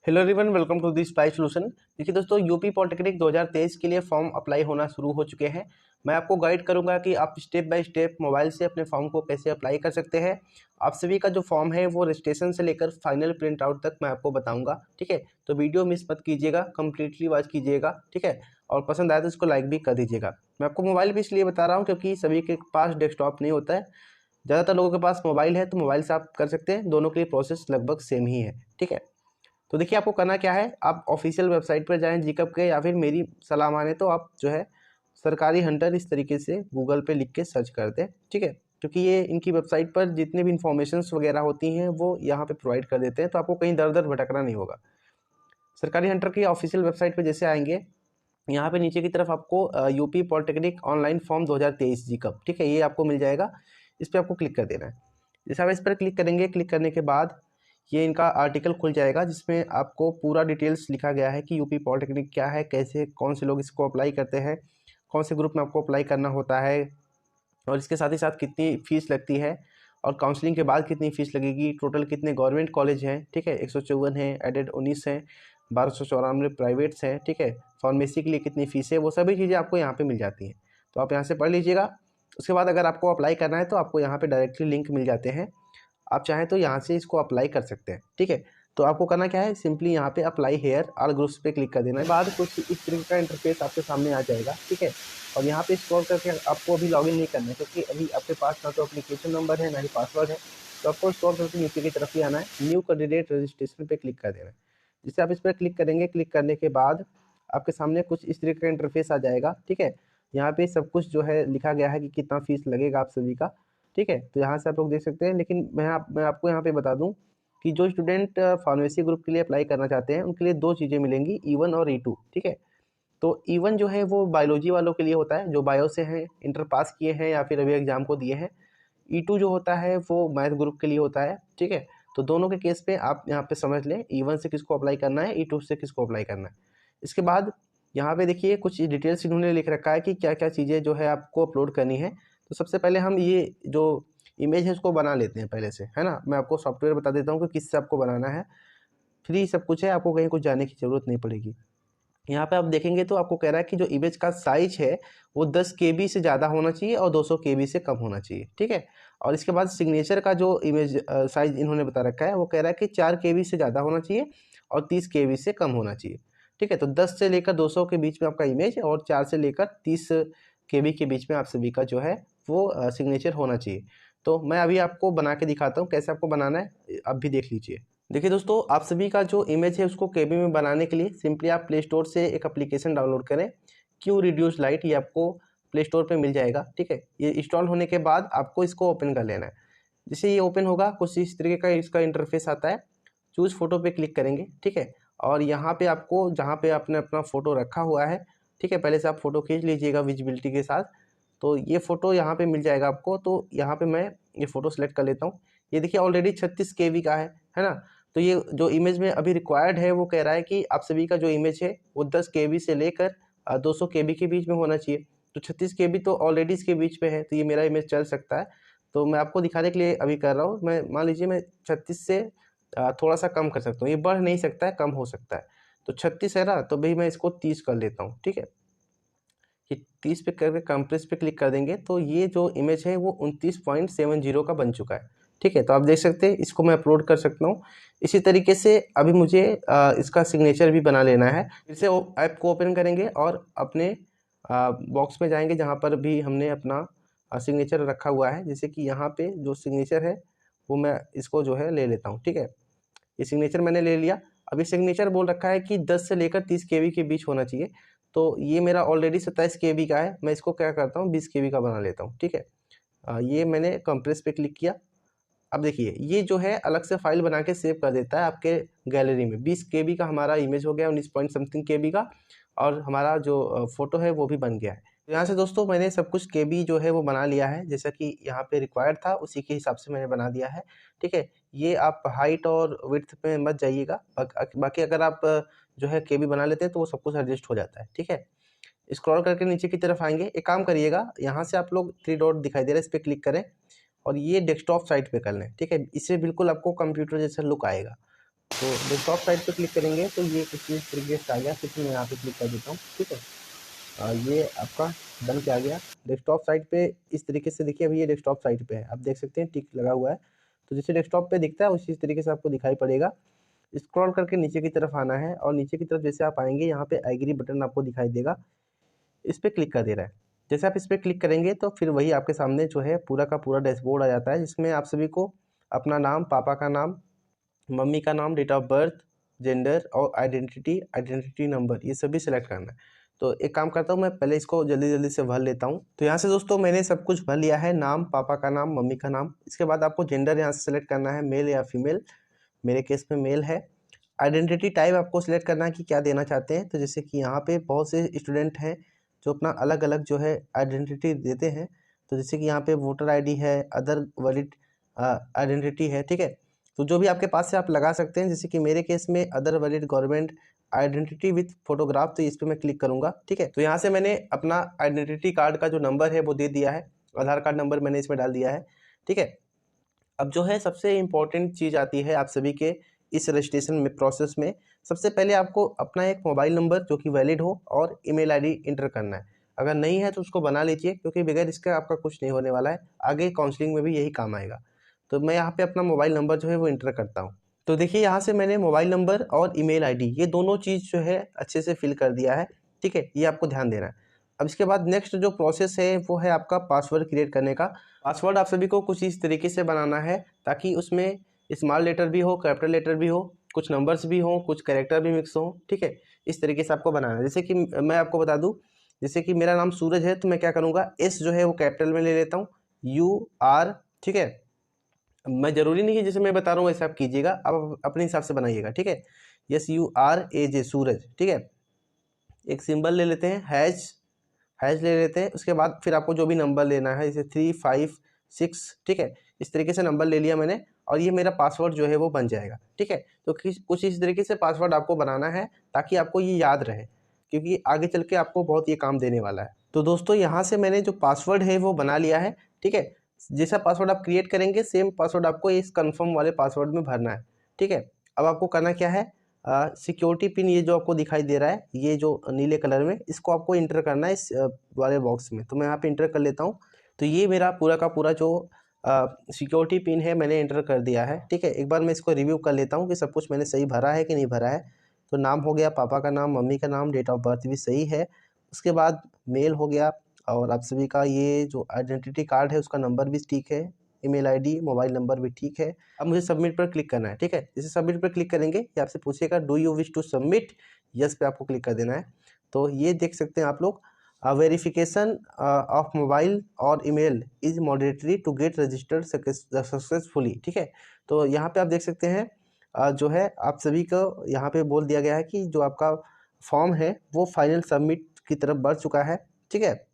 Hello everyone, welcome to this spy solution. देखिए दोस्तों, UP polytechnic 2023 के लिए फॉर्म अप्लाई होना शुरू हो चुके हैं। मैं आपको गाइड करूंगा कि आप स्टेप बाय स्टेप मोबाइल से अपने फॉर्म को कैसे अप्लाई कर सकते हैं। आप सभी का जो फॉर्म है वो रजिस्ट्रेशन से लेकर फाइनल प्रिंट आउट तक मैं आपको बताऊंगा, ठीक है। तो वीडियो मिस मत कीजिएगा, कंप्लीटली वॉच कीजिएगा, ठीक है। और पसंद आए तो इसको लाइक भी कर दीजिएगा। मैं आपको मोबाइल भी इसलिए बता रहा हूँ क्योंकि सभी के पास डेस्कटॉप नहीं होता है। ज़्यादातर लोगों के पास मोबाइल है, तो मोबाइल से आप कर सकते हैं। दोनों के लिए प्रोसेस लगभग सेम ही है, ठीक है। तो देखिए, आपको करना क्या है, आप ऑफिशियल वेबसाइट पर जाएं जीकप के, या फिर मेरी सलाह माने तो आप जो है सरकारी हंटर इस तरीके से गूगल पे लिख के सर्च कर दें, ठीक है। क्योंकि ये इनकी वेबसाइट पर जितने भी इंफॉर्मेशंस वगैरह होती हैं वो यहाँ पे प्रोवाइड कर देते हैं, तो आपको कहीं दर दर भटकना नहीं होगा। सरकारी हंटर की ऑफिशियल वेबसाइट पर जैसे आएंगे, यहाँ पे नीचे की तरफ आपको यूपी पॉलिटेक्निक ऑनलाइन फॉर्म 2023 जीकप, ठीक है, ये आपको मिल जाएगा। इस पर आपको क्लिक कर देना है। जैसे आप इस पर क्लिक करेंगे, क्लिक करने के बाद ये इनका आर्टिकल खुल जाएगा जिसमें आपको पूरा डिटेल्स लिखा गया है कि यूपी पॉलिटेक्निक क्या है, कैसे कौन से लोग इसको अप्लाई करते हैं, कौन से ग्रुप में आपको अप्लाई करना होता है, और इसके साथ ही साथ कितनी फ़ीस लगती है, और काउंसलिंग के बाद कितनी फ़ीस लगेगी, टोटल कितने गवर्नमेंट कॉलेज हैं, ठीक है, 154 हैं, एडेड 19 हैं, 1294 प्राइवेट्स हैं, ठीक है। फार्मेसी के लिए कितनी फ़ीस है, वो सभी चीज़ें आपको यहाँ पे मिल जाती हैं। तो आप यहाँ से पढ़ लीजिएगा। उसके बाद अगर आपको अप्लाई करना है तो आपको यहाँ पे डायरेक्टली लिंक मिल जाते हैं। आप चाहें तो यहाँ से इसको अप्लाई कर सकते हैं, ठीक है। तो आपको करना क्या है, सिंपली यहाँ पे अप्लाई हेयर ऑल ग्रुप्स पे क्लिक कर देना है। बाद कुछ इस तरीके का इंटरफेस आपके सामने आ जाएगा, ठीक है। और यहाँ पे स्क्रॉल करके आपको अभी लॉगिन नहीं करना है, क्योंकि अभी आपके पास ना तो एप्लीकेशन नंबर है ना ही पासवर्ड है। तो आपको स्क्रॉल करके नीचे की तरफ ही आना है, न्यू कैंडिडेट रजिस्ट्रेशन पे क्लिक कर देना है। जिससे आप इस पर क्लिक करेंगे, क्लिक करने के बाद आपके सामने कुछ इस तरीके का इंटरफेस आ जाएगा, ठीक है। यहाँ पे सब कुछ जो है लिखा गया है कि कितना फीस लगेगा आप सभी का, ठीक है। तो यहाँ से आप लोग देख सकते हैं। लेकिन मैं आपको यहाँ पे बता दूँ कि जो स्टूडेंट फार्मेसी ग्रुप के लिए अप्लाई करना चाहते हैं उनके लिए दो चीज़ें मिलेंगी, E1 और E2, ठीक है। तो E1 जो है वो बायोलॉजी वालों के लिए होता है, जो बायो से हैं, इंटर पास किए हैं या फिर अभी एग्जाम को दिए हैं। E2 जो होता है वो मैथ ग्रुप के लिए होता है, ठीक है। तो दोनों के केस पे आप यहाँ पे समझ लें E1 से किसको अप्लाई करना है, E2 से किसको अप्लाई करना है। इसके बाद यहाँ पे देखिए कुछ डिटेल्स इन्होंने लिख रखा है कि क्या क्या चीज़ें जो है आपको अपलोड करनी है। तो सबसे पहले हम ये जो इमेज है उसको बना लेते हैं पहले से, है ना। मैं आपको सॉफ्टवेयर बता देता हूँ कि किससे आपको बनाना है। फ्री सब कुछ है, आपको कहीं कुछ जाने की ज़रूरत नहीं पड़ेगी। यहाँ पे आप देखेंगे तो आपको कह रहा है कि जो इमेज का साइज है वो 10 केबी से ज़्यादा होना चाहिए और 200 केबी से कम होना चाहिए, ठीक है। और इसके बाद सिग्नेचर का जो इमेज साइज इन्होंने बता रखा है वो कह रहा है कि 4 केबी से ज़्यादा होना चाहिए और 30 केबी से कम होना चाहिए, ठीक है। तो 10 से लेकर 200 के बीच में आपका इमेज और 4 से लेकर 30 केबी के बीच में आप सभी का जो है वो सिग्नेचर होना चाहिए। तो मैं अभी आपको बना के दिखाता हूँ कैसे आपको बनाना है, आप भी देख लीजिए। देखिए दोस्तों, आप सभी का जो इमेज है उसको केबी में बनाने के लिए सिंपली आप प्ले स्टोर से एक एप्लीकेशन डाउनलोड करें, क्यू रिड्यूस लाइट। ये आपको प्ले स्टोर पे मिल जाएगा, ठीक है। ये इंस्टॉल होने के बाद आपको इसको ओपन कर लेना है। जैसे ये ओपन होगा कुछ इस तरीके का इसका इंटरफेस आता है। चूज़ फोटो पे क्लिक करेंगे, ठीक है। और यहाँ पे आपको जहाँ पे आपने अपना फ़ोटो रखा हुआ है, ठीक है, पहले से आप फ़ोटो खींच लीजिएगा विजिबिलिटी के साथ। तो ये फ़ोटो यहाँ पे मिल जाएगा आपको। तो यहाँ पे मैं ये फ़ोटो सेलेक्ट कर लेता हूँ। ये देखिए ऑलरेडी 36 केबी का है ना। तो ये जो इमेज में अभी रिक्वायर्ड है वो कह रहा है कि आप सभी का जो इमेज है वो 10 केबी से लेकर 200 केबी के बीच में होना चाहिए। तो 36 केबी तो ऑलरेडी इसके बीच में है, तो ये मेरा इमेज चल सकता है। तो मैं आपको दिखाने के लिए अभी कर रहा हूँ। मैं मान लीजिए मैं 36 से थोड़ा सा कम कर सकता हूँ। ये बढ़ नहीं सकता है, कम हो सकता है। तो 36 है ना, तो भाई मैं इसको 30 कर लेता हूँ, ठीक है। ये 30 पे करके कंप्रेस पे क्लिक कर देंगे तो ये जो इमेज है वो 29.70 का बन चुका है, ठीक है। तो आप देख सकते हैं, इसको मैं अपलोड कर सकता हूँ। इसी तरीके से अभी मुझे इसका सिग्नेचर भी बना लेना है। फिर से ऐप को ओपन करेंगे और अपने बॉक्स में जाएंगे जहाँ पर भी हमने अपना सिग्नेचर रखा हुआ है। जैसे कि यहाँ पे जो सिग्नेचर है वो मैं इसको जो है ले लेता हूँ, ठीक है। ये सिग्नेचर मैंने ले लिया। अभी सिग्नेचर बोल रखा है कि 10 से लेकर 30 केबी के बीच होना चाहिए। तो ये मेरा ऑलरेडी 27 केबी का है। मैं इसको क्या करता हूँ, 20 केबी का बना लेता हूँ, ठीक है। ये मैंने कंप्रेस पे क्लिक किया। अब देखिए ये जो है अलग से फाइल बना के सेव कर देता है आपके गैलरी में। 20 केबी का हमारा इमेज हो गया, 19 पॉइंट समथिंग केबी का, और हमारा जो फोटो है वो भी बन गया है। तो यहाँ से दोस्तों मैंने सब कुछ केबी जो है वो बना लिया है, जैसा कि यहाँ पे रिक्वायर्ड था उसी के हिसाब से मैंने बना दिया है, ठीक है। ये आप हाइट और विड्थ पे मत जाइएगा, बाकी अगर आप जो है केबी बना लेते हैं तो वो सब कुछ एडजस्ट हो जाता है, ठीक है। स्क्रॉल करके नीचे की तरफ आएंगे, एक काम करिएगा, यहाँ से आप लोग 3 डॉट दिखाई दे रहा है, इस पर क्लिक करें और ये डेस्कटॉप साइट पे कर लें, ठीक है। इससे बिल्कुल आपको कंप्यूटर जैसा लुक आएगा। तो डेस्कटॉप साइड पे क्लिक करेंगे तो ये कुछ इस तरीके से आ गया, फिर मैं यहाँ पे क्लिक कर देता हूँ। ठीक है, ये आपका बन के आ गया डेस्कटॉप साइट पे। इस तरीके से देखिए अभी ये डेस्कटॉप साइट पे है, आप देख सकते हैं टिक लगा हुआ है। तो जैसे डेस्कटॉप पे दिखता है उसी तरीके से आपको दिखाई पड़ेगा। स्क्रॉल करके नीचे की तरफ आना है और नीचे की तरफ जैसे आप आएंगे यहाँ पे एग्री बटन आपको दिखाई देगा, इस पर क्लिक कर दे रहा है। जैसे आप इस पर क्लिक करेंगे तो फिर वही आपके सामने जो है पूरा का पूरा डैशबोर्ड आ जाता है, जिसमें आप सभी को अपना नाम, पापा का नाम, मम्मी का नाम, डेट ऑफ बर्थ, जेंडर और आइडेंटिटी नंबर, ये सभी सिलेक्ट करना है। तो एक काम करता हूँ, मैं पहले इसको जल्दी जल्दी से भर लेता हूँ। तो यहाँ से दोस्तों मैंने सब कुछ भर लिया है, नाम, पापा का नाम, मम्मी का नाम। इसके बाद आपको जेंडर यहाँ से सिलेक्ट करना है, मेल या फीमेल। मेरे केस में मेल है। आइडेंटिटी टाइप आपको सिलेक्ट करना है कि क्या देना चाहते हैं। तो जैसे कि यहाँ पे बहुत से स्टूडेंट हैं जो अपना अलग अलग जो है आइडेंटिटी देते हैं। तो जैसे कि यहाँ पे वोटर आईडी है, अदर वैलिड आइडेंटिटी है। ठीक है, तो जो भी आपके पास से आप लगा सकते हैं। जैसे कि मेरे केस में other valid government identity with photograph, तो इस पर मैं क्लिक करूंगा। ठीक है, तो यहाँ से मैंने अपना आइडेंटिटी कार्ड का जो नंबर है वो दे दिया है, आधार कार्ड नंबर मैंने इसमें डाल दिया है। ठीक है, अब जो है सबसे इम्पोर्टेंट चीज़ आती है आप सभी के इस रजिस्ट्रेशन में प्रोसेस में। सबसे पहले आपको अपना एक मोबाइल नंबर जो कि वैलिड हो और ईमेल आईडी इंटर करना है। अगर नहीं है तो उसको बना लीजिए, क्योंकि बगैर इसका आपका कुछ नहीं होने वाला है, आगे काउंसलिंग में भी यही काम आएगा। तो मैं यहाँ पे अपना मोबाइल नंबर जो है वो इंटर करता हूँ। तो देखिए यहाँ से मैंने मोबाइल नंबर और ईमेल आईडी ये दोनों चीज़ जो है अच्छे से फिल कर दिया है। ठीक है, ये आपको ध्यान देना है। अब इसके बाद नेक्स्ट जो प्रोसेस है वो है आपका पासवर्ड क्रिएट करने का। पासवर्ड आप सभी को कुछ इस तरीके से बनाना है ताकि उसमें स्मॉल लेटर भी हो, कैपिटल लेटर भी हो, कुछ नंबर्स भी हो, कुछ कैरेक्टर भी मिक्स हो। ठीक है, इस तरीके से आपको बनाना है। जैसे कि मैं आपको बता दूं, जैसे कि मेरा नाम सूरज है तो मैं क्या करूँगा, एस जो है वो कैपिटल में ले लेता हूँ, UR। ठीक है, मैं ज़रूरी नहीं है जैसे मैं बता रहा हूँ वैसे आप कीजिएगा, आप अपने हिसाब से बनाइएगा। ठीक है, SURAJ सूरज। ठीक है, एक सिंबल ले लेते हैं, हैश ले लेते हैं। उसके बाद फिर आपको जो भी नंबर लेना है, जैसे 356। ठीक है, इस तरीके से नंबर ले लिया मैंने और ये मेरा पासवर्ड जो है वो बन जाएगा। ठीक है, तो कुछ इस तरीके से पासवर्ड आपको बनाना है ताकि आपको ये याद रहे, क्योंकि आगे चल के आपको बहुत ये काम देने वाला है। तो दोस्तों यहाँ से मैंने जो पासवर्ड है वो बना लिया है। ठीक है, जैसा पासवर्ड आप क्रिएट करेंगे सेम पासवर्ड आपको इस कन्फर्म वाले पासवर्ड में भरना है। ठीक है, अब आपको करना क्या है, सिक्योरिटी पिन ये जो आपको दिखाई दे रहा है, ये जो नीले कलर में, इसको आपको इंटर करना है इस वाले बॉक्स में। तो मैं यहाँ पे इंटर कर लेता हूँ। तो ये मेरा पूरा का पूरा जो सिक्योरिटी पिन है मैंने इंटर कर दिया है। ठीक है, एक बार मैं इसको रिव्यू कर लेता हूँ कि सब कुछ मैंने सही भरा है कि नहीं भरा है। तो नाम हो गया, पापा का नाम, मम्मी का नाम, डेट ऑफ बर्थ भी सही है। उसके बाद मेल हो गया और आप सभी का ये जो आइडेंटिटी कार्ड है उसका नंबर भी ठीक है, ईमेल आईडी, मोबाइल नंबर भी ठीक है। अब मुझे सबमिट पर क्लिक करना है। ठीक है, जैसे सबमिट पर क्लिक करेंगे ये आपसे पूछेगा do you wish to submit, yes पे आपको क्लिक कर देना है। तो ये देख सकते हैं आप लोग, वेरिफिकेशन ऑफ मोबाइल और email is mandatory to get registered successfully. ठीक है, तो यहाँ पे आप देख सकते हैं जो है आप सभी को यहाँ पे बोल दिया गया है कि जो आपका फॉर्म है वो फाइनल सबमिट की तरफ बढ़ चुका है। ठीक है,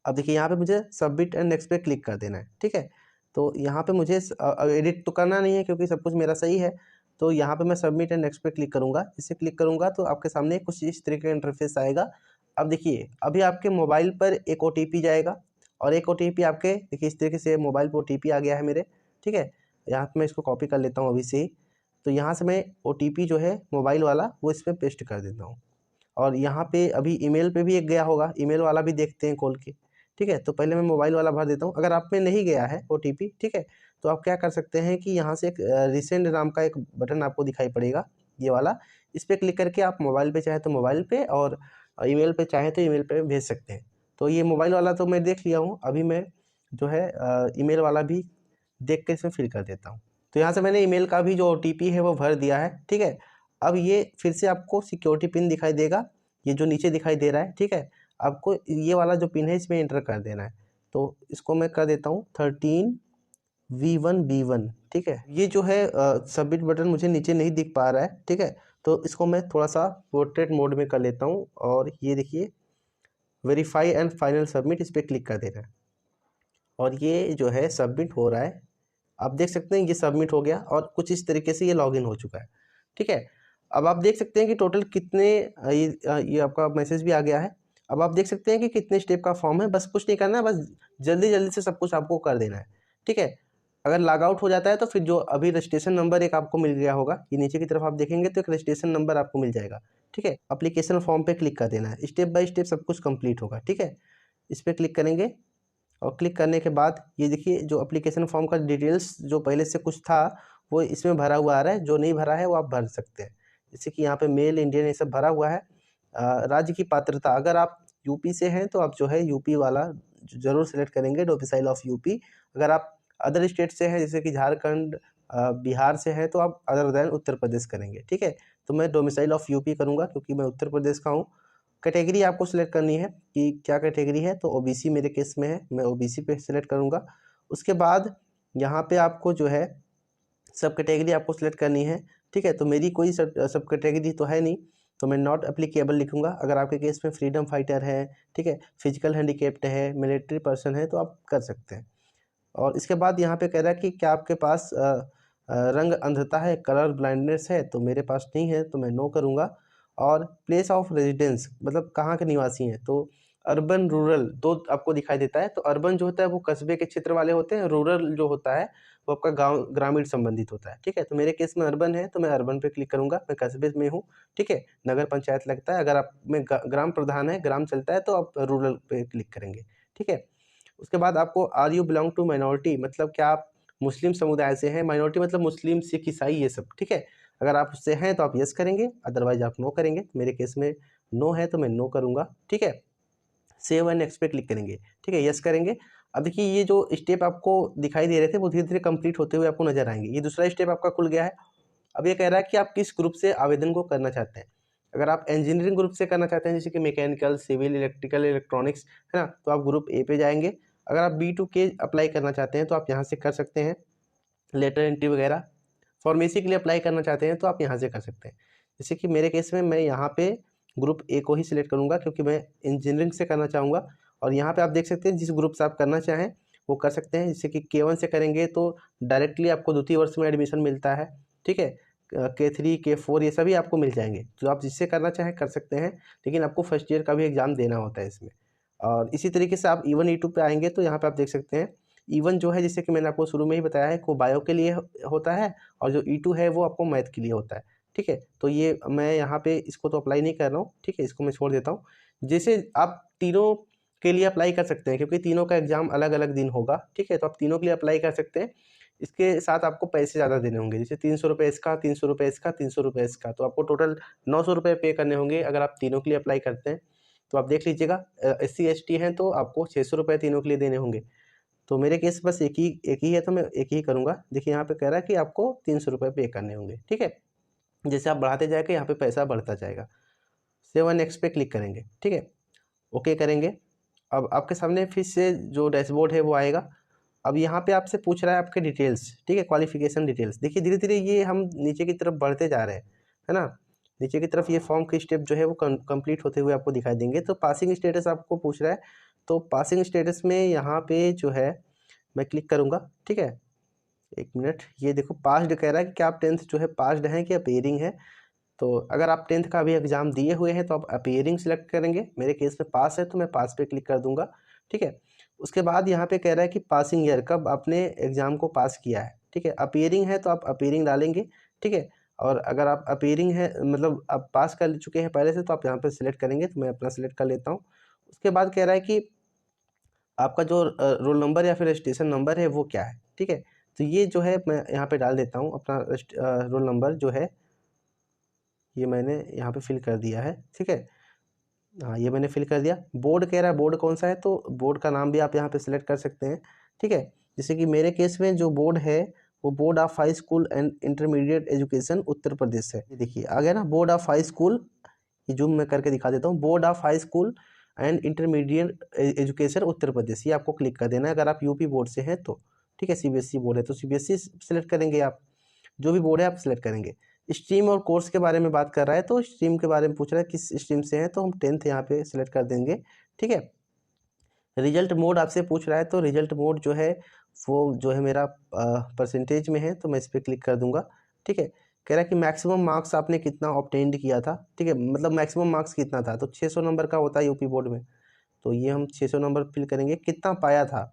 अब देखिए यहाँ पे मुझे सबमिट एंड नेक्स्ट पे क्लिक कर देना है। ठीक है, तो यहाँ पे मुझे एडिट तो करना नहीं है क्योंकि सब कुछ मेरा सही है। तो यहाँ पे मैं सबमिट एंड नेक्स्ट पे क्लिक करूँगा। इसे क्लिक करूँगा तो आपके सामने कुछ इस तरीके का इंटरफेस आएगा। अब देखिए अभी आपके मोबाइल पर एक OTP जाएगा और एक OTP आपके, देखिए इस तरीके से मोबाइल पर OTP आ गया है मेरे। ठीक है, यहाँ पर मैं इसको कॉपी कर लेता हूँ अभी से ही। तो यहाँ से मैं OTP जो है मोबाइल वाला वो इसमें पेस्ट कर देता हूँ। और यहाँ पे अभी ईमेल पे भी एक गया होगा, ईमेल वाला भी देखते हैं खोल के। ठीक है, तो पहले मैं मोबाइल वाला भर देता हूँ। अगर आप में नहीं गया है OTP, ठीक है, तो आप क्या कर सकते हैं कि यहाँ से एक रिसेंड नाम का एक बटन आपको दिखाई पड़ेगा, ये वाला। इस पर क्लिक करके आप मोबाइल पे चाहे तो मोबाइल पे और ईमेल पे चाहे तो ईमेल पे भेज सकते हैं। तो ये मोबाइल वाला तो मैं देख लिया हूँ, अभी मैं जो है ईमेल वाला भी देख के इसमें फिल कर देता हूँ। तो यहाँ से मैंने ईमेल का भी जो OTP है वो भर दिया है। ठीक है, अब ये फिर से आपको सिक्योरिटी पिन दिखाई देगा, ये जो नीचे दिखाई दे रहा है। ठीक है, आपको ये वाला जो पिन है इसमें एंटर कर देना है। तो इसको मैं कर देता हूँ 13V1B1। ठीक है, ये जो है सबमिट बटन मुझे नीचे नहीं दिख पा रहा है। ठीक है, तो इसको मैं थोड़ा सा पोर्ट्रेट मोड में कर लेता हूँ और ये देखिए वेरीफाई एंड फाइनल सबमिट, इस पर क्लिक कर देना है और ये जो है सबमिट हो रहा है। आप देख सकते हैं ये सबमिट हो गया और कुछ इस तरीके से ये लॉगिन हो चुका है। ठीक है, अब आप देख सकते हैं कि टोटल कितने ये आपका मैसेज भी आ गया है। अब आप देख सकते हैं कि कितने स्टेप का फॉर्म है, बस कुछ नहीं करना है, बस जल्दी जल्दी से सब कुछ आपको कर देना है। ठीक है, अगर लॉग आउट हो जाता है तो फिर जो अभी रजिस्ट्रेशन नंबर एक आपको मिल गया होगा, ये नीचे की तरफ आप देखेंगे तो एक रजिस्ट्रेशन नंबर आपको मिल जाएगा, ठीक है। एप्लीकेशन फॉर्म पे क्लिक कर देना है, स्टेप बाय स्टेप सब कुछ कंप्लीट होगा, ठीक है। इस पर क्लिक करेंगे और क्लिक करने के बाद ये देखिए जो एप्लीकेशन फॉर्म का डिटेल्स जो पहले से कुछ था वो इसमें भरा हुआ आ रहा है, जो नहीं भरा है वो आप भर सकते हैं। जैसे कि यहाँ पे मेल इंडियन ये सब भरा हुआ है। राज्य की पात्रता, अगर आप यूपी से हैं तो आप जो है यूपी वाला जरूर सेलेक्ट करेंगे, डोमिसाइल ऑफ यूपी। अगर आप अदर स्टेट से हैं जैसे कि झारखंड बिहार से हैं तो आप अदर देन उत्तर प्रदेश करेंगे, ठीक है। तो मैं डोमिसाइल ऑफ यूपी करूँगा क्योंकि मैं उत्तर प्रदेश का हूँ। कैटेगरी आपको सिलेक्ट करनी है कि क्या कैटेगरी है, तो ओबीसी मेरे केस में है, मैं ओबीसी पे सिलेक्ट करूँगा। उसके बाद यहाँ पे आपको जो है सब कैटेगरी आपको सिलेक्ट करनी है, ठीक है। तो मेरी कोई सब कैटेगरी तो है नहीं, तो मैं नॉट एप्लीकेबल लिखूंगा। अगर आपके केस में फ्रीडम फाइटर है, ठीक है, फिजिकल हैंडीकेप्ड है, मिलिट्री पर्सन है तो आप कर सकते हैं। और इसके बाद यहाँ पे कह रहा है कि क्या आपके पास रंग अंधता है, कलर ब्लाइंडनेस है, तो मेरे पास नहीं है तो मैं नो करूँगा। और प्लेस ऑफ रेजिडेंस मतलब कहाँ के निवासी हैं, तो अर्बन रूरल दो आपको दिखाई देता है। तो अर्बन जो होता है वो कस्बे के क्षेत्र वाले होते हैं, रूरल जो होता है वो आपका गांव ग्रामीण संबंधित होता है, ठीक है। तो मेरे केस में अर्बन है तो मैं अर्बन पे क्लिक करूंगा, मैं कस्बे में हूँ, ठीक है। नगर पंचायत लगता है, अगर आप में ग्राम प्रधान है, ग्राम चलता है तो आप रूरल पे क्लिक करेंगे, ठीक है। उसके बाद आपको are you belong to minority, मतलब क्या आप मुस्लिम समुदाय से हैं, माइनॉरिटी मतलब मुस्लिम सिख ईसाई ये सब, ठीक है। अगर आप उससे हैं तो आप यस करेंगे, अदरवाइज आप नो करेंगे। मेरे केस में नो है तो मैं नो करूँगा, ठीक है। सेव एंड नेक्स्ट पे क्लिक करेंगे, ठीक है, यस करेंगे। अब देखिए ये जो स्टेप आपको दिखाई दे रहे थे वो धीरे धीरे कंप्लीट होते हुए आपको नजर आएंगे। ये दूसरा स्टेप आपका खुल गया है। अब ये कह रहा है कि आप किस ग्रुप से आवेदन को करना चाहते हैं। अगर आप इंजीनियरिंग ग्रुप से करना चाहते हैं जैसे कि मैकेनिकल, सिविल, इलेक्ट्रिकल, इलेक्ट्रॉनिक्स, है ना, तो आप ग्रुप ए पे जाएंगे। अगर आप B2K अप्लाई करना चाहते हैं तो आप यहाँ से कर सकते हैं, लेटर एंट्री वगैरह। फार्मेसी के लिए अप्लाई करना चाहते हैं तो आप यहाँ से कर सकते हैं। जैसे कि मेरे केस में मैं यहाँ पे ग्रुप ए को ही सिलेक्ट करूँगा क्योंकि मैं इंजीनियरिंग से करना चाहूँगा। और यहाँ पे आप देख सकते हैं जिस ग्रुप से आप करना चाहें वो कर सकते हैं। जैसे कि K1 से करेंगे तो डायरेक्टली आपको द्वितीय वर्ष में एडमिशन मिलता है, ठीक है। K3 K4 ये सभी आपको मिल जाएंगे, जो आप जिससे करना चाहें कर सकते हैं, लेकिन आपको फर्स्ट ईयर का भी एग्ज़ाम देना होता है इसमें। और इसी तरीके से आप E1 E2 पे आएंगे तो यहाँ पे आप देख सकते हैं E1 जो है, जैसे कि मैंने आपको शुरू में ही बताया है, वो बायो के लिए होता है, और जो E2 है वो आपको मैथ के लिए होता है, ठीक है। तो ये मैं यहाँ पे इसको तो अप्लाई नहीं कर रहा हूँ, ठीक है, इसको मैं छोड़ देता हूँ। जैसे आप तीनों के लिए अप्लाई कर सकते हैं क्योंकि तीनों का एग्जाम अलग अलग दिन होगा, ठीक है। तो आप तीनों के लिए अप्लाई कर सकते हैं। इसके साथ आपको पैसे ज़्यादा देने होंगे, जैसे 300 रुपये इसका, 300 रुपये इसका, 300 रुपये इसका, तो आपको टोटल 900 रुपये पे करने होंगे अगर आप तीनों के लिए अप्लाई करते हैं। तो आप देख लीजिएगा, SC ST हैं तो आपको 600 रुपये तीनों के लिए देने होंगे। तो मेरे केस बस एक ही है तो मैं एक ही करूँगा। देखिए यहाँ पे कह रहा है कि आपको 300 रुपये पे करने होंगे, ठीक है। जैसे आप बढ़ाते जाएंगे यहाँ पे पैसा बढ़ता जाएगा। सेव एंड नेक्स्ट पे क्लिक करेंगे, ठीक है, ओके करेंगे। अब आपके सामने फिर से जो डैशबोर्ड है वो आएगा। अब यहाँ पे आपसे पूछ रहा है आपके डिटेल्स, ठीक है, क्वालिफिकेशन डिटेल्स। देखिए धीरे धीरे ये हम नीचे की तरफ बढ़ते जा रहे हैं, है ना। नीचे की तरफ ये फॉर्म के स्टेप जो है वो कंप्लीट होते हुए आपको दिखाई देंगे। तो पासिंग स्टेटस आपको पूछ रहा है, तो पासिंग स्टेटस में यहाँ पे जो है मैं क्लिक करूँगा, ठीक है। एक मिनट, ये देखो पास्ड कह रहा है कि क्या आप 10th जो है पास्ड हैं कि अपीयरिंग है। तो अगर आप 10th का भी एग्ज़ाम दिए हुए हैं तो आप अपीयरिंग सेलेक्ट करेंगे। मेरे केस में पास है तो मैं पास पे क्लिक कर दूंगा, ठीक है। उसके बाद यहाँ पे कह रहा है कि पासिंग ईयर, कब आपने एग्ज़ाम को पास किया है, ठीक है। अपीयरिंग है तो आप अपीयरिंग डालेंगे, ठीक है। और अगर आप अपीयरिंग है मतलब आप पास कर चुके हैं पहले से तो आप यहाँ पर सिलेक्ट करेंगे, तो मैं अपना सिलेक्ट कर लेता हूँ। उसके बाद कह रहा है कि आपका जो रोल नंबर या फिर रजिस्ट्रेशन नंबर है वो क्या है, ठीक है। तो ये जो है मैं यहाँ पे डाल देता हूँ अपना रोल नंबर जो है, ये मैंने यहाँ पे फिल कर दिया है, ठीक है। हाँ ये मैंने फिल कर दिया। बोर्ड कह रहा है, बोर्ड कौन सा है, तो बोर्ड का नाम भी आप यहाँ पे सिलेक्ट कर सकते हैं, ठीक है। जैसे कि मेरे केस में जो बोर्ड है वो board of high school and intermediate education Uttar Pradesh है। ये देखिए आ गया ना, बोर्ड ऑफ हाई स्कूल, ये जूम मैं करके दिखा देता हूँ, board of high school and intermediate education Uttar Pradesh, ये आपको क्लिक कर देना है अगर आप यूपी बोर्ड से हैं तो, ठीक है। CBSE बोर्ड है तो CBSE सेलेक्ट करेंगे आप, जो भी बोर्ड है आप सिलेक्ट करेंगे। स्ट्रीम और कोर्स के बारे में बात कर रहा है, तो स्ट्रीम के बारे में पूछ रहा है किस स्ट्रीम से है, तो हम 10th यहाँ पे सिलेक्ट कर देंगे, ठीक है। रिजल्ट मोड आपसे पूछ रहा है, तो रिजल्ट मोड जो है वो जो है मेरा परसेंटेज में है, तो मैं इस पर क्लिक कर दूंगा, ठीक है। कह रहा है कि मैक्सिमम मार्क्स आपने कितना ऑब्टेंड किया था, ठीक है, मतलब मैक्सिमम मार्क्स कितना था, तो 600 नंबर का होता है यूपी बोर्ड में, तो ये हम 600 नंबर फिल करेंगे। कितना पाया था,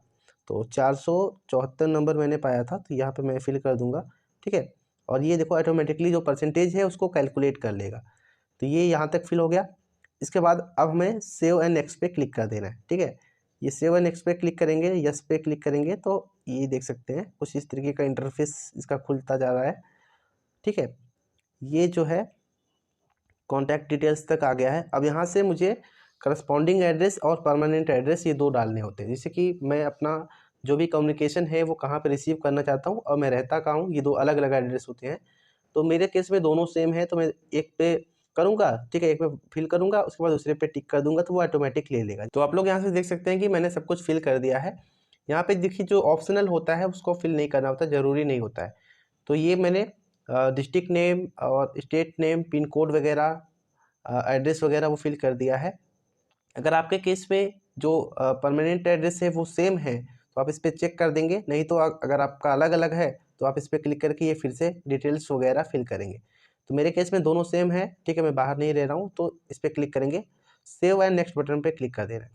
तो 474 नंबर मैंने पाया था, तो यहाँ पे मैं फिल कर दूंगा। ठीक है, और ये देखो ऑटोमेटिकली जो परसेंटेज है उसको कैलकुलेट कर लेगा। तो ये यहाँ तक फिल हो गया। इसके बाद अब हमें सेव एंड नेक्स्ट पे क्लिक कर देना है। ठीक है, ये सेव एंड नेक्स्ट पे क्लिक करेंगे, यस पे क्लिक करेंगे तो ये देख सकते हैं कुछ इस तरीके का इंटरफेस इसका खुलता जा रहा है। ठीक है, ये जो है कॉन्टैक्ट डिटेल्स तक आ गया है। अब यहाँ से मुझे करस्पॉन्डिंग एड्रेस और परमानेंट एड्रेस ये दो डालने होते हैं, जैसे कि मैं अपना जो भी कम्युनिकेशन है वो कहाँ पे रिसीव करना चाहता हूँ और मैं रहता कहाँ हूँ, ये दो अलग अलग एड्रेस होते हैं। तो मेरे केस में दोनों सेम है, तो मैं एक पे करूँगा, ठीक है, एक पे फिल करूँगा, उसके बाद दूसरे पे टिक कर दूंगा तो वो ऑटोमेटिक ले लेगा। तो आप लोग यहाँ से देख सकते हैं कि मैंने सब कुछ फिल कर दिया है। यहाँ पे देखिए जो ऑप्शनल होता है उसको फिल नहीं करना होता, ज़रूरी नहीं होता है। तो ये मैंने डिस्ट्रिक्ट नेम और स्टेट नेम, पिन कोड वगैरह, एड्रेस वगैरह वो फिल कर दिया है। अगर आपके केस में जो परमानेंट एड्रेस है वो सेम है तो आप इस पर चेक कर देंगे, नहीं तो अगर आपका अलग अलग है तो आप इस पर क्लिक करके ये फिर से डिटेल्स वगैरह फिल करेंगे। तो मेरे केस में दोनों सेम है। ठीक है, मैं बाहर नहीं रह रहा हूँ, तो इस पर क्लिक करेंगे, सेव एंड नेक्स्ट बटन पे क्लिक कर देना है,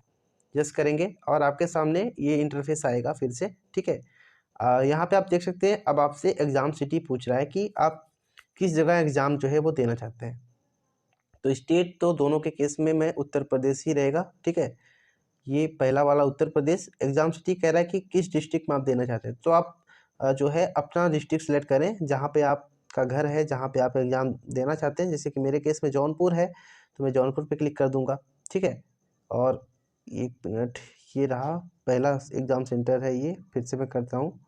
जस्ट करेंगे और आपके सामने ये इंटरफेस आएगा फिर से। ठीक है, यहाँ पे आप देख सकते हैं अब आपसे एग्ज़ाम सिटी पूछ रहा है कि आप किस जगह एग्ज़ाम जो है वो देना चाहते हैं। तो स्टेट तो दोनों के केस में मैं उत्तर प्रदेश ही रहेगा। ठीक है, ये पहला वाला उत्तर प्रदेश। एग्ज़ाम सिटी कह रहा है कि किस डिस्ट्रिक्ट में आप देना चाहते हैं, तो आप जो है अपना डिस्ट्रिक्ट सेलेक्ट करें जहाँ पे आपका घर है, जहाँ पे आप एग्ज़ाम देना चाहते हैं। जैसे कि मेरे केस में जौनपुर है, तो मैं जौनपुर पे क्लिक कर दूँगा। ठीक है, और 1 मिनट, ये रहा पहला एग्ज़ाम सेंटर है, ये फिर से मैं करता हूँ।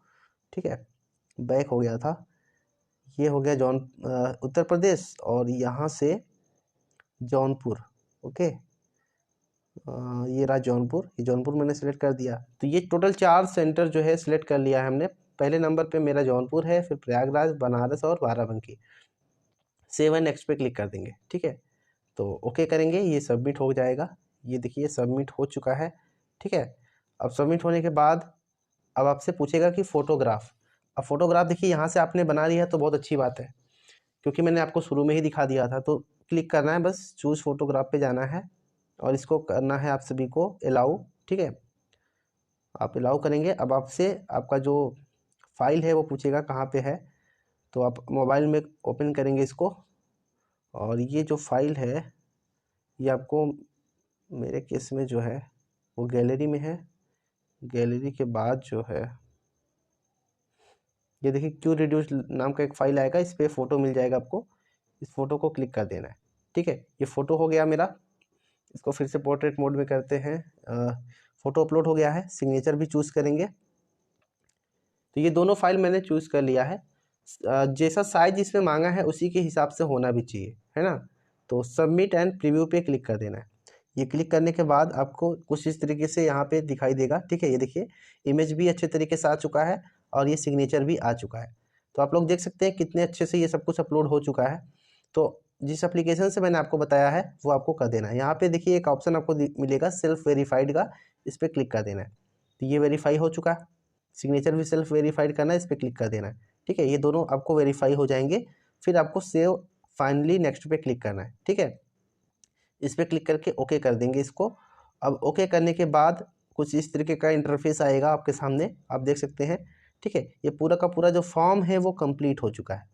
ठीक है, बैक हो गया था, ये हो गया उत्तर प्रदेश और यहाँ से जौनपुर। ओके, ये रहा जौनपुर, ये जौनपुर मैंने सेलेक्ट कर दिया। तो ये टोटल 4 सेंटर जो है सिलेक्ट कर लिया है हमने। पहले नंबर पे मेरा जौनपुर है, फिर प्रयागराज, बनारस और बाराबंकी। सेव एंड नेक्स्ट पे क्लिक कर देंगे। ठीक है, तो ओके करेंगे, ये सबमिट हो जाएगा। ये देखिए सबमिट हो चुका है। ठीक है, अब सबमिट होने के बाद अब आपसे पूछेगा कि फ़ोटोग्राफ। अब फ़ोटोग्राफ देखिए यहाँ से आपने बना लिया तो बहुत अच्छी बात है, क्योंकि मैंने आपको शुरू में ही दिखा दिया था। तो क्लिक करना है, बस चूज़ फ़ोटोग्राफ पे जाना है और इसको करना है आप सभी को अलाउ। ठीक है, आप अलाउ करेंगे। अब आपसे आपका जो फाइल है वो पूछेगा कहाँ पे है, तो आप मोबाइल में ओपन करेंगे इसको, और ये जो फाइल है ये आपको मेरे केस में जो है वो गैलरी में है। गैलरी के बाद जो है ये देखिए क्यू रिड्यूस नाम का एक फ़ाइल आएगा, इस पर फ़ोटो मिल जाएगा आपको, इस फ़ोटो को क्लिक कर देना है। ठीक है, ये फ़ोटो हो गया मेरा। इसको फिर से पोर्ट्रेट मोड में करते हैं। फ़ोटो अपलोड हो गया है, सिग्नेचर भी चूज़ करेंगे। तो ये दोनों फाइल मैंने चूज़ कर लिया है। जैसा साइज इसमें मांगा है उसी के हिसाब से होना भी चाहिए, है ना। तो सबमिट एंड प्रीव्यू पे क्लिक कर देना है। ये क्लिक करने के बाद आपको कुछ इस तरीके से यहाँ पे दिखाई देगा। ठीक है, ये देखिए इमेज भी अच्छे तरीके से आ चुका है और ये सिग्नेचर भी आ चुका है। तो आप लोग देख सकते हैं कितने अच्छे से ये सब कुछ अपलोड हो चुका है। तो जिस एप्लीकेशन से मैंने आपको बताया है वो आपको कर देना है। यहाँ पे देखिए एक ऑप्शन आपको मिलेगा सेल्फ वेरीफाइड का, इस पर क्लिक कर देना है। तो ये वेरीफाई हो चुका है, सिग्नेचर भी सेल्फ वेरीफाइड करना है, इस पर क्लिक कर देना है। ठीक है, ये दोनों आपको वेरीफाई हो जाएंगे। फिर आपको सेव फाइनली नेक्स्ट पे क्लिक करना है। ठीक है, इस पर क्लिक करके ओके कर देंगे इसको। अब ओके करने के बाद कुछ इस तरीके का इंटरफेस आएगा आपके सामने, आप देख सकते हैं। ठीक है, ये पूरा का पूरा जो फॉर्म है वो कंप्लीट हो चुका है।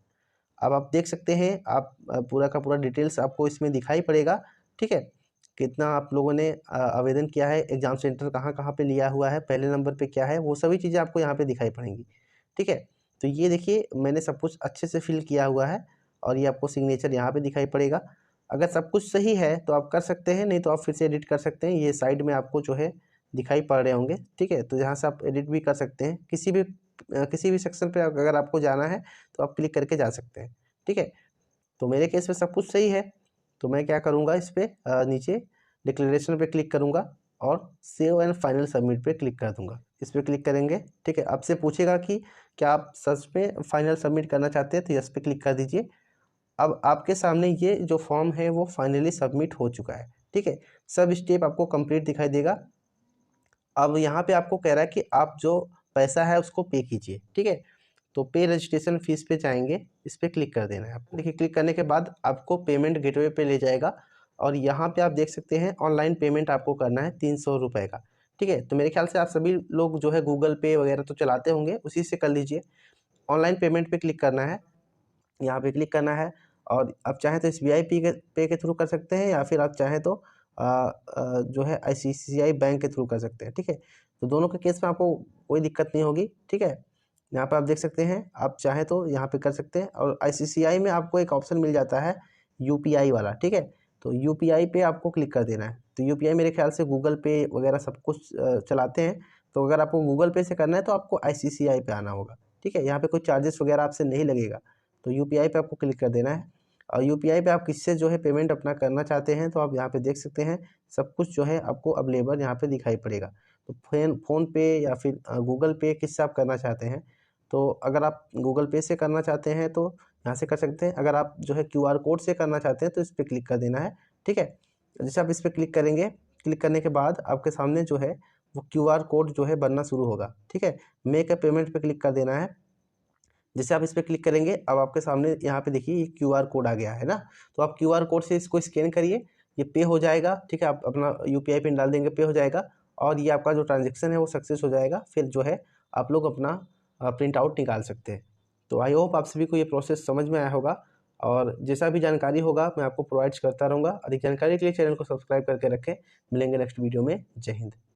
अब आप देख सकते हैं, आप पूरा का पूरा डिटेल्स आपको इसमें दिखाई पड़ेगा। ठीक है, कितना आप लोगों ने आवेदन किया है, एग्ज़ाम सेंटर कहाँ कहाँ पे लिया हुआ है, पहले नंबर पे क्या है, वो सभी चीज़ें आपको यहाँ पे दिखाई पड़ेंगी। ठीक है, तो ये देखिए मैंने सब कुछ अच्छे से फिल किया हुआ है और ये आपको सिग्नेचर यहाँ पे दिखाई पड़ेगा। अगर सब कुछ सही है तो आप कर सकते हैं, नहीं तो आप फिर से एडिट कर सकते हैं। ये साइड में आपको जो है दिखाई पड़ रहे होंगे। ठीक है, तो यहाँ से आप एडिट भी कर सकते हैं। किसी भी सेक्शन पे अगर आपको जाना है तो आप क्लिक करके जा सकते हैं। ठीक है, तो मेरे केस में सब कुछ सही है, तो मैं क्या करूँगा, इस पर नीचे डिक्लेरेशन पे क्लिक करूँगा और सेव एंड फाइनल सबमिट पे क्लिक कर दूँगा। इस पर क्लिक करेंगे। ठीक है, आपसे पूछेगा कि क्या आप सच में फाइनल सबमिट करना चाहते हैं, तो यस पे क्लिक कर दीजिए। अब आपके सामने ये जो फॉर्म है वो फाइनली सबमिट हो चुका है। ठीक है, सब स्टेप आपको कंप्लीट दिखाई देगा। अब यहाँ पे आपको कह रहा है कि आप जो पैसा है उसको पे कीजिए। ठीक है, तो पे रजिस्ट्रेशन फीस पे जाएंगे, इस पर क्लिक कर देना है आपको। देखिए क्लिक करने के बाद आपको पेमेंट गेटवे पे ले जाएगा और यहाँ पे आप देख सकते हैं ऑनलाइन पेमेंट आपको करना है 300 रुपये का। ठीक है। तो मेरे ख्याल से आप सभी लोग जो है गूगल पे वगैरह तो चलाते होंगे, उसी से कर लीजिए। ऑनलाइन पेमेंट पे क्लिक करना है, यहाँ पे क्लिक करना है और आप चाहें तो एसबीआई पे के थ्रू कर सकते हैं या फिर आप चाहें तो जो है आईसीआईसीआई बैंक के थ्रू कर सकते हैं, ठीक है। तो दोनों के केस में आपको कोई दिक्कत नहीं होगी, ठीक है। यहाँ पे आप देख सकते हैं, आप चाहें तो यहाँ पे कर सकते हैं और आईसीआईसीआई में आपको एक ऑप्शन मिल जाता है यूपीआई वाला, ठीक है। तो यूपीआई पे आपको क्लिक कर देना है। तो यूपीआई मेरे ख्याल से गूगल पे वगैरह सब कुछ चलाते हैं। तो अगर आपको गूगल पे से करना है तो आपको आईसीआईसीआई पे आना होगा, ठीक है। यहाँ पे कोई चार्जेस वगैरह आपसे नहीं लगेगा। तो यूपीआई पे आपको क्लिक कर देना है और यूपीआई पे आप किससे जो है पेमेंट अपना करना चाहते हैं तो आप यहाँ पे देख सकते हैं, सब कुछ जो है आपको अवेलेबल यहाँ पे दिखाई पड़ेगा। तो फ़ोन पे या फिर गूगल पे किससे आप करना चाहते हैं। तो अगर आप गूगल पे से करना चाहते हैं तो यहाँ से कर सकते हैं। अगर आप जो है क्यूआर कोड से करना चाहते हैं तो इस पर क्लिक कर देना है, ठीक है। जैसे आप इस पर क्लिक करेंगे, क्लिक करने के बाद आपके सामने जो है वो क्यूआर कोड जो है बनना शुरू होगा, ठीक है। मेक अ पेमेंट पे क्लिक कर देना है। जैसे आप इस पर क्लिक करेंगे, अब आपके सामने यहाँ पे देखिए ये क्यूआर कोड आ गया है ना। तो आप क्यूआर कोड से इसको स्कैन करिए, ये पे हो जाएगा, ठीक है। आप अपना यूपीआई पिन डाल देंगे, पे हो जाएगा और ये आपका जो ट्रांजेक्शन है वो सक्सेस हो जाएगा। फिर जो है आप लोग अपना प्रिंट आउट निकाल सकते हैं। तो आई होप आप सभी को ये प्रोसेस समझ में आया होगा और जैसा भी जानकारी होगा मैं आपको प्रोवाइड करता रहूँगा। अधिक जानकारी के लिए चैनल को सब्सक्राइब करके रखें। मिलेंगे नेक्स्ट वीडियो में। जय हिंद।